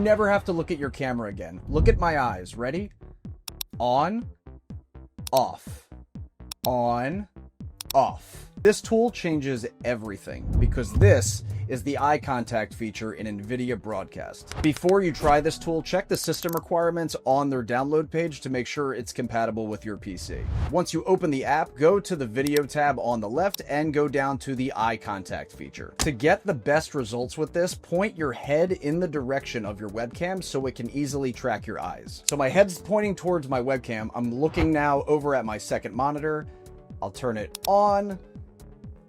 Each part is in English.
never have to look at your camera again. Look at my eyes. Ready? On, off, on, off. This tool changes everything because this is the eye contact feature in NVIDIA Broadcast. Before you try this tool, check the system requirements on their download page to make sure it's compatible with your PC. Once you open the app, go to the video tab on the left and go down to the eye contact feature. To get the best results with this, point your head in the direction of your webcam so it can easily track your eyes. So my head's pointing towards my webcam. I'm looking now over at my second monitor. I'll turn it on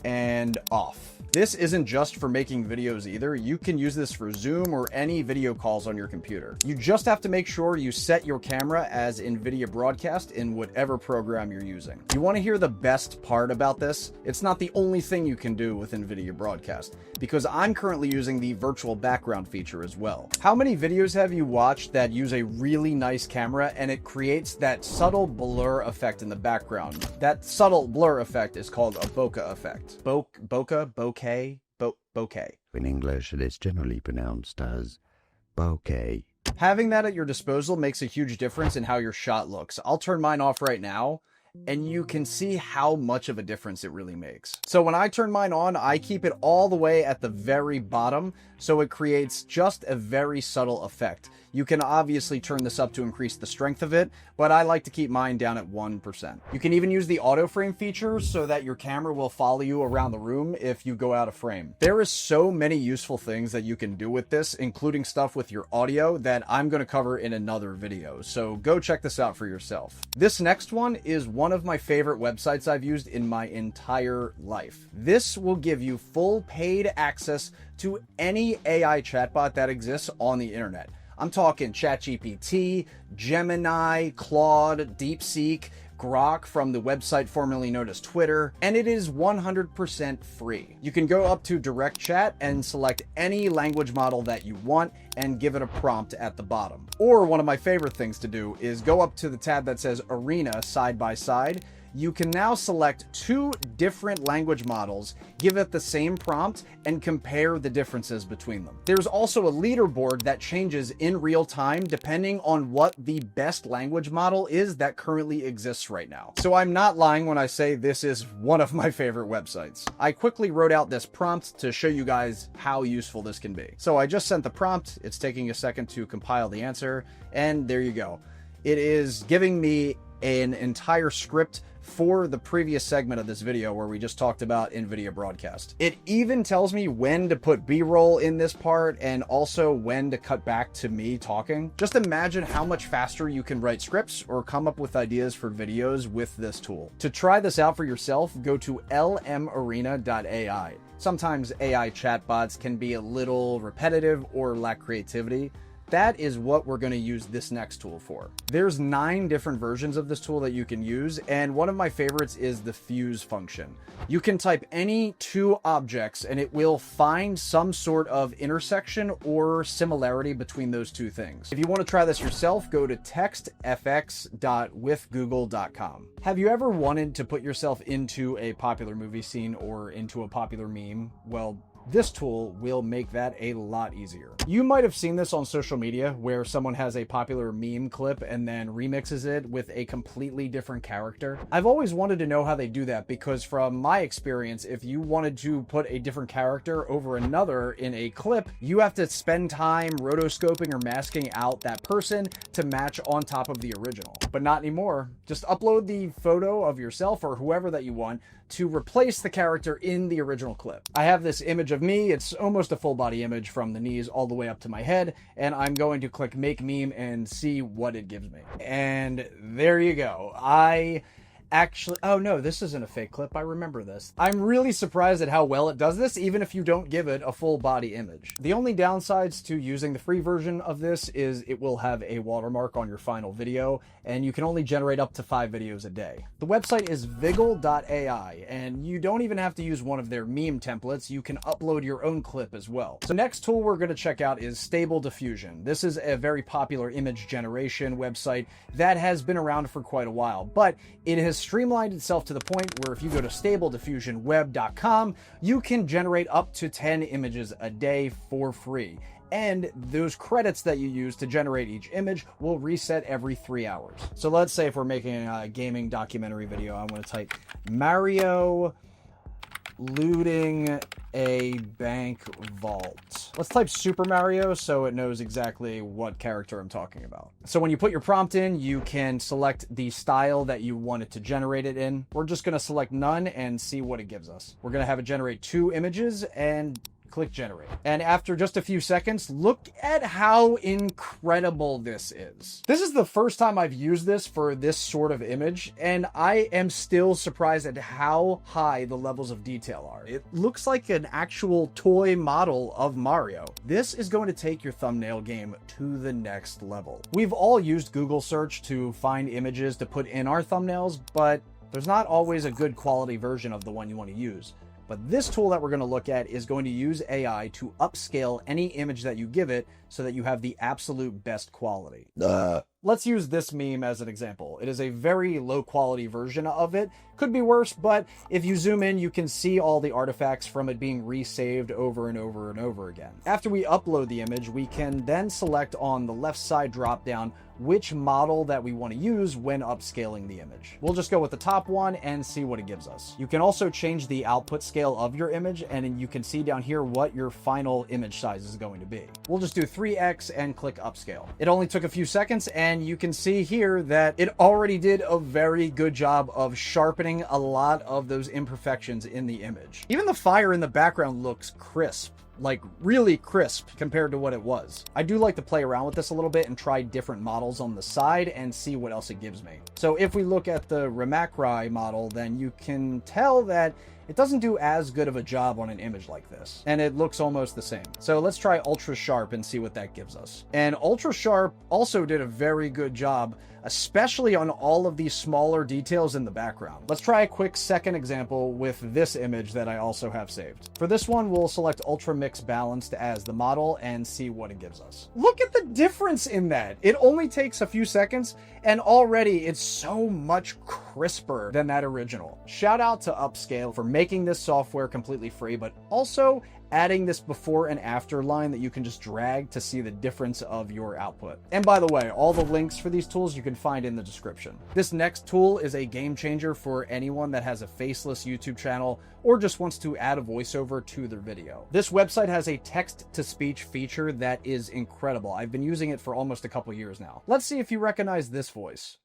and off. This isn't just for making videos either. You can use this for Zoom or any video calls on your computer. You just have to make sure you set your camera as NVIDIA Broadcast in whatever program you're using. You want to hear the best part about this? It's not the only thing you can do with NVIDIA Broadcast, because I'm currently using the virtual background feature as well. How many videos have you watched that use a really nice camera and it creates that subtle blur effect in the background? That subtle blur effect is called a bokeh effect. Bokeh. In English, it is generally pronounced as bokeh. Having that at your disposal makes a huge difference in how your shot looks. I'll turn mine off right now, and you can see how much of a difference it really makes. So when I turn mine on, I keep it all the way at the very bottom, so it creates just a very subtle effect. You can obviously turn this up to increase the strength of it, but I like to keep mine down at 1%. You can even use the auto frame feature so that your camera will follow you around the room if you go out of frame. There is so many useful things that you can do with this, including stuff with your audio that I'm going to cover in another video, so go check this out for yourself. This next one is one of my favorite websites I've used in my entire life. This will give you full paid access to any AI chatbot that exists on the internet. I'm talking ChatGPT, Gemini, Claude, DeepSeek, Grok from the website formerly known as Twitter, and it is 100% free. You can go up to direct chat and select any language model that you want and give it a prompt at the bottom. Or one of my favorite things to do is go up to the tab that says Arena side by side. You can now select two different language models, give it the same prompt, and compare the differences between them. There's also a leaderboard that changes in real time depending on what the best language model is that currently exists right now. So I'm not lying when I say this is one of my favorite websites. I quickly wrote out this prompt to show you guys how useful this can be. So I just sent the prompt, it's taking a second to compile the answer, and there you go. It is giving me an entire script for the previous segment of this video where we just talked about NVIDIA Broadcast. It even tells me when to put B-roll in this part and also when to cut back to me talking. Just imagine how much faster you can write scripts or come up with ideas for videos with this tool. To try this out for yourself, go to LMArena.ai. Sometimes AI chatbots can be a little repetitive or lack creativity. That is what we're going to use this next tool for. There's 9 different versions of this tool that you can use, and one of my favorites is the fuse function. You can type any two objects and it will find some sort of intersection or similarity between those two things. If you want to try this yourself, go to textfx.withgoogle.com. Have you ever wanted to put yourself into a popular movie scene or into a popular meme? Well, this tool will make that a lot easier. You might have seen this on social media where someone has a popular meme clip and then remixes it with a completely different character. I've always wanted to know how they do that because from my experience, if you wanted to put a different character over another in a clip, you have to spend time rotoscoping or masking out that person to match on top of the original. But not anymore. Just upload the photo of yourself or whoever that you want to replace the character in the original clip. I have this image of me. It's almost a full body image from the knees all the way up to my head, and I'm going to click make meme and see what it gives me. And there you go. Oh no, this isn't a fake clip. I remember this. I'm really surprised at how well it does this, even if you don't give it a full body image. The only downsides to using the free version of this is it will have a watermark on your final video, and you can only generate up to 5 videos a day. The website is Viggle AI, and you don't even have to use one of their meme templates. You can upload your own clip as well. So next tool we're going to check out is Stable Diffusion. This is a very popular image generation website that has been around for quite a while, but it has streamlined itself to the point where if you go to StableDiffusionWeb.com, you can generate up to 10 images a day for free. and those credits that you use to generate each image will reset every 3 hours. So let's say if we're making a gaming documentary video, I want to type Mario looting a bank vault. Let's type Super Mario so it knows exactly what character I'm talking about. So when you put your prompt in, you can select the style that you want it to generate it in. We're just going to select none and see what it gives us. We're going to have it generate 2 images and click generate. And after just a few seconds, look at how incredible this is. This is the first time I've used this for this sort of image, and I am still surprised at how high the levels of detail are. It looks like an actual toy model of Mario. This is going to take your thumbnail game to the next level. We've all used Google search to find images to put in our thumbnails, but there's not always a good quality version of the one you want to use. But this tool that we're going to look at is going to use AI to upscale any image that you give it so that you have the absolute best quality. Let's use this meme as an example. It is a very low quality version of it. Could be worse, but if you zoom in, you can see all the artifacts from it being resaved over and over and over again. After we upload the image, we can then select on the left side drop down which model that we want to use when upscaling the image. We'll just go with the top one and see what it gives us. You can also change the output scale of your image, and you can see down here what your final image size is going to be. We'll just do 3x and click upscale. It only took a few seconds, and you can see here that it already did a very good job of sharpening a lot of those imperfections in the image. Even the fire in the background looks crisp. Like really crisp compared to what it was. I do like to play around with this a little bit and try different models on the side and see what else it gives me. So if we look at the Remake model, then you can tell that it doesn't do as good of a job on an image like this, and it looks almost the same. So let's try ultra sharp and see what that gives us. And ultra sharp also did a very good job, especially on all of these smaller details in the background. Let's try a quick second example with this image that I also have saved. For this one, we'll select Ultra Mix Balanced as the model and see what it gives us. Look at the difference in that. It only takes a few seconds, and already it's so much crisper than that original. Shout out to Upscayl for making this software completely free, but also adding this before and after line that you can just drag to see the difference of your output. And by the way, all the links for these tools you can find in the description. This next tool is a game changer for anyone that has a faceless YouTube channel or just wants to add a voiceover to their video. This website has a text-to-speech feature that is incredible. I've been using it for almost a couple years now. Let's see if you recognize this voice.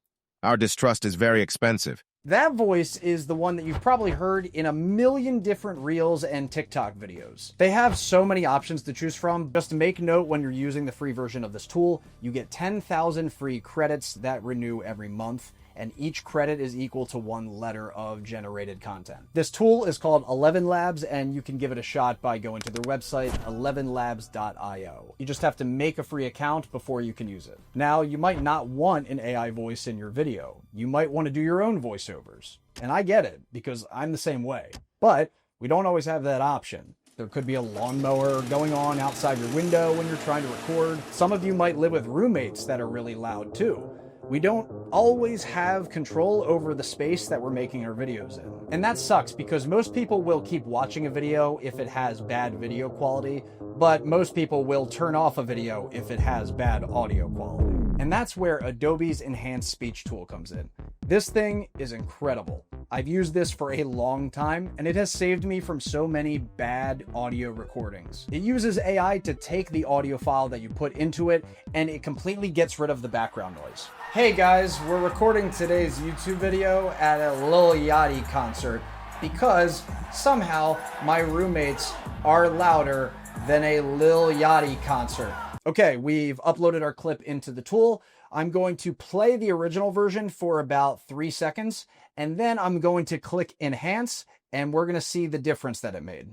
Our distrust is very expensive. That voice is the one that you've probably heard in a million different Reels and TikTok videos. They have so many options to choose from. Just make note when you're using the free version of this tool, you get 10,000 free credits that renew every month, and each credit is equal to 1 letter of generated content. This tool is called ElevenLabs, and you can give it a shot by going to their website, ElevenLabs.io. You just have to make a free account before you can use it. Now, you might not want an AI voice in your video. You might want to do your own voiceovers. And I get it, because I'm the same way. But we don't always have that option. There could be a lawnmower going on outside your window when you're trying to record. Some of you might live with roommates that are really loud too. We don't always have control over the space that we're making our videos in. And that sucks because most people will keep watching a video if it has bad video quality, but most people will turn off a video if it has bad audio quality. And that's where Adobe's Enhanced Speech tool comes in. This thing is incredible. I've used this for a long time, and it has saved me from so many bad audio recordings. It uses AI to take the audio file that you put into it, and it completely gets rid of the background noise. Hey guys, we're recording today's YouTube video at a Lil Yachty concert because somehow my roommates are louder than a Lil Yachty concert. Okay, we've uploaded our clip into the tool. I'm going to play the original version for about 3 seconds, and then I'm going to click Enhance, and we're going to see the difference that it made.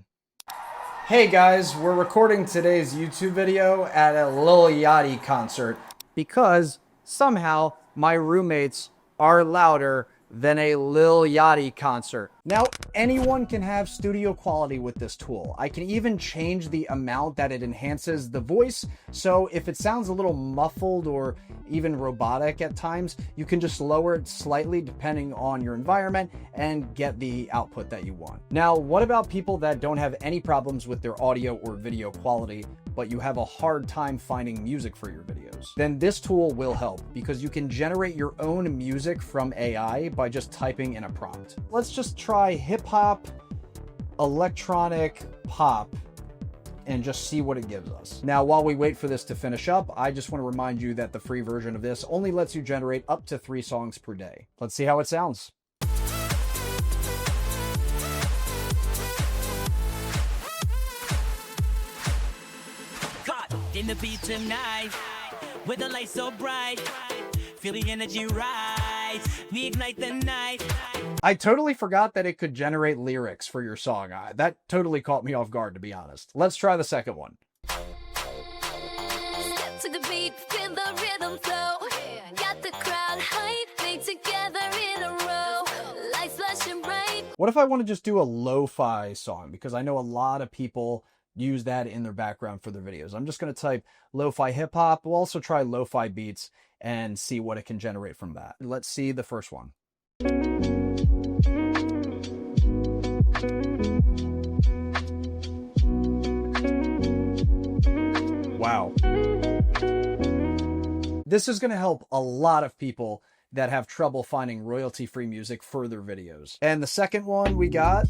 Hey guys, we're recording today's YouTube video at a Lil Yachty concert because somehow my roommates are louder than a Lil Yachty concert. Now, anyone can have studio quality with this tool. I can even change the amount that it enhances the voice, so if it sounds a little muffled or even robotic at times, you can just lower it slightly depending on your environment and get the output that you want. Now, what about people that don't have any problems with their audio or video quality, but you have a hard time finding music for your videos, then this tool will help because you can generate your own music from AI by just typing in a prompt. Let's just try hip hop, electronic pop, and just see what it gives us. Now, while we wait for this to finish up, I just want to remind you that the free version of this only lets you generate up to 3 songs per day. Let's see how it sounds. Caught in the beat tonight, with the light so bright, feel the energy rise, we ignite the night. I totally forgot that it could generate lyrics for your song. That totally caught me off guard, to be honest. Let's try the second one. Step to the beat, feel the rhythm flow. Got the crowd hype, they together in a row. Lights flashing bright. What if I want to just do a lo-fi song? Because I know a lot of people use that in their background for their videos. I'm just going to type lo-fi hip hop. We'll also try lo-fi beats and see what it can generate from that. Let's see the first one. Wow. This is going to help a lot of people that have trouble finding royalty-free music for their videos. And the second one we got.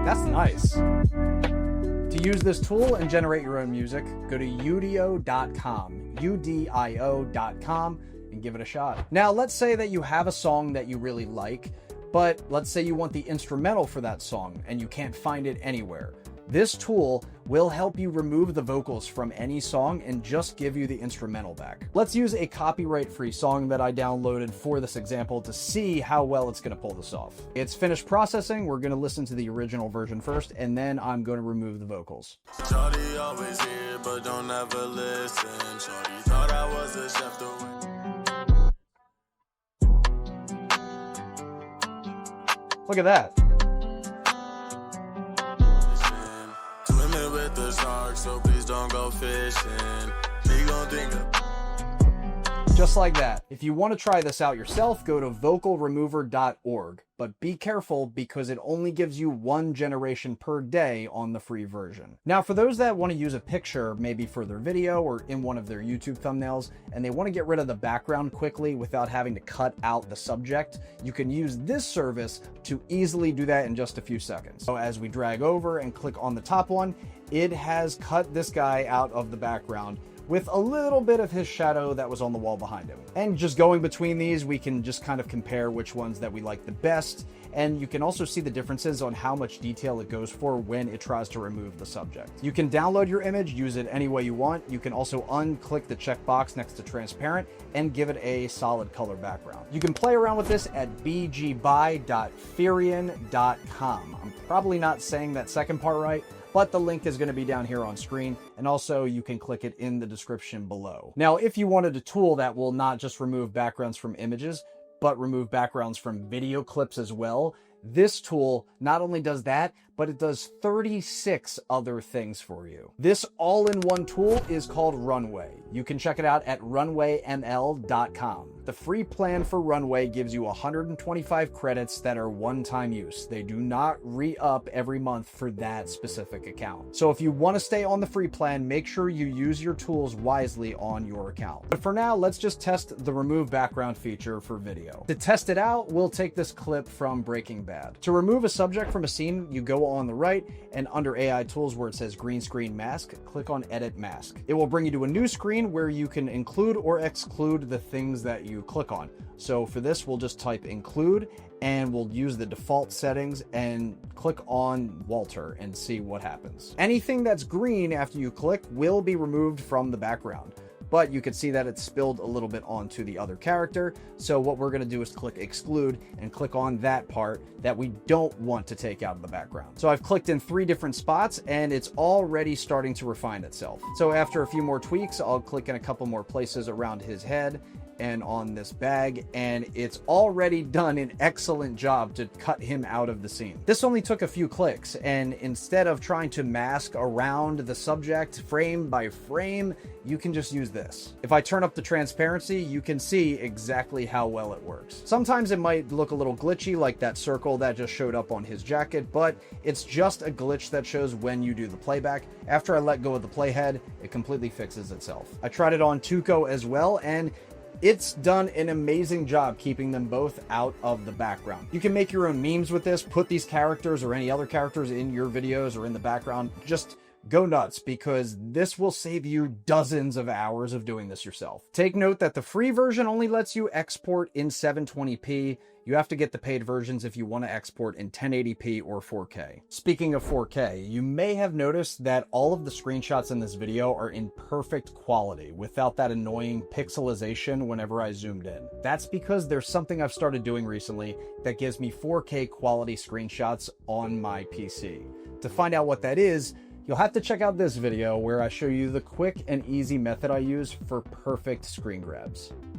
That's nice. To use this tool and generate your own music, go to udio.com, udio.com, and give it a shot. Now, let's say that you have a song that you really like, but let's say you want the instrumental for that song and you can't find it anywhere. This tool will help you remove the vocals from any song and just give you the instrumental back. Let's use a copyright-free song that I downloaded for this example to see how well it's going to pull this off. It's finished processing. We're going to listen to the original version first, and then I'm going to remove the vocals. Shorty always here, but don't ever listen. Shorty thought I was a chef Look at that. Swimming with the sharks, so please don't go fishing. He gon' think of Just like that. If you want to try this out yourself, go to vocalremover.org, but be careful because it only gives you 1 generation per day on the free version. Now, for those that want to use a picture, maybe for their video or in one of their YouTube thumbnails, and they want to get rid of the background quickly without having to cut out the subject, you can use this service to easily do that in just a few seconds. So as we drag over and click on the top one, it has cut this guy out of the background with a little bit of his shadow that was on the wall behind him. And just going between these, we can just kind of compare which ones that we like the best. And you can also see the differences on how much detail it goes for when it tries to remove the subject. You can download your image, use it any way you want. You can also unclick the checkbox next to transparent and give it a solid color background. You can play around with this at bgby.ferian.com. I'm probably not saying that second part right, but the link is going to be down here on screen, and also you can click it in the description below. Now, if you wanted a tool that will not just remove backgrounds from images, but remove backgrounds from video clips as well, this tool not only does that, but it does 36 other things for you. This all-in-one tool is called Runway. You can check it out at runwayml.com. The free plan for Runway gives you 125 credits that are one-time use. They do not re-up every month for that specific account. So if you want to stay on the free plan, make sure you use your tools wisely on your account. But for now, let's just test the remove background feature for video. To test it out, we'll take this clip from Breaking Bad. To remove a subject from a scene, you go on the right and under AI tools where it says green screen mask, click on edit mask. It will bring you to a new screen where you can include or exclude the things that you click on. So for this, we'll just type include and we'll use the default settings and click on Walter and see what happens. Anything that's green after you click will be removed from the background. But you can see that it's spilled a little bit onto the other character. So what we're going to do is click exclude and click on that part that we don't want to take out of the background. So I've clicked in 3 different spots and it's already starting to refine itself. So after a few more tweaks, I'll click in a couple more places around his head and on this bag, and it's already done an excellent job to cut him out of the scene. This only took a few clicks, and instead of trying to mask around the subject frame by frame, you can just use this. If I turn up the transparency, you can see exactly how well it works. Sometimes it might look a little glitchy, like that circle that just showed up on his jacket, but it's just a glitch that shows when you do the playback. After I let go of the playhead, it completely fixes itself. I tried it on Tuco as well, and it's done an amazing job keeping them both out of the background. You can make your own memes with this, put these characters or any other characters in your videos or in the background. Just go nuts, because this will save you dozens of hours of doing this yourself. Take note that the free version only lets you export in 720p. You have to get the paid versions if you want to export in 1080p or 4K. Speaking of 4K, you may have noticed that all of the screenshots in this video are in perfect quality without that annoying pixelization whenever I zoomed in. That's because there's something I've started doing recently that gives me 4K quality screenshots on my PC. To find out what that is, you'll have to check out this video where I show you the quick and easy method I use for perfect screen grabs.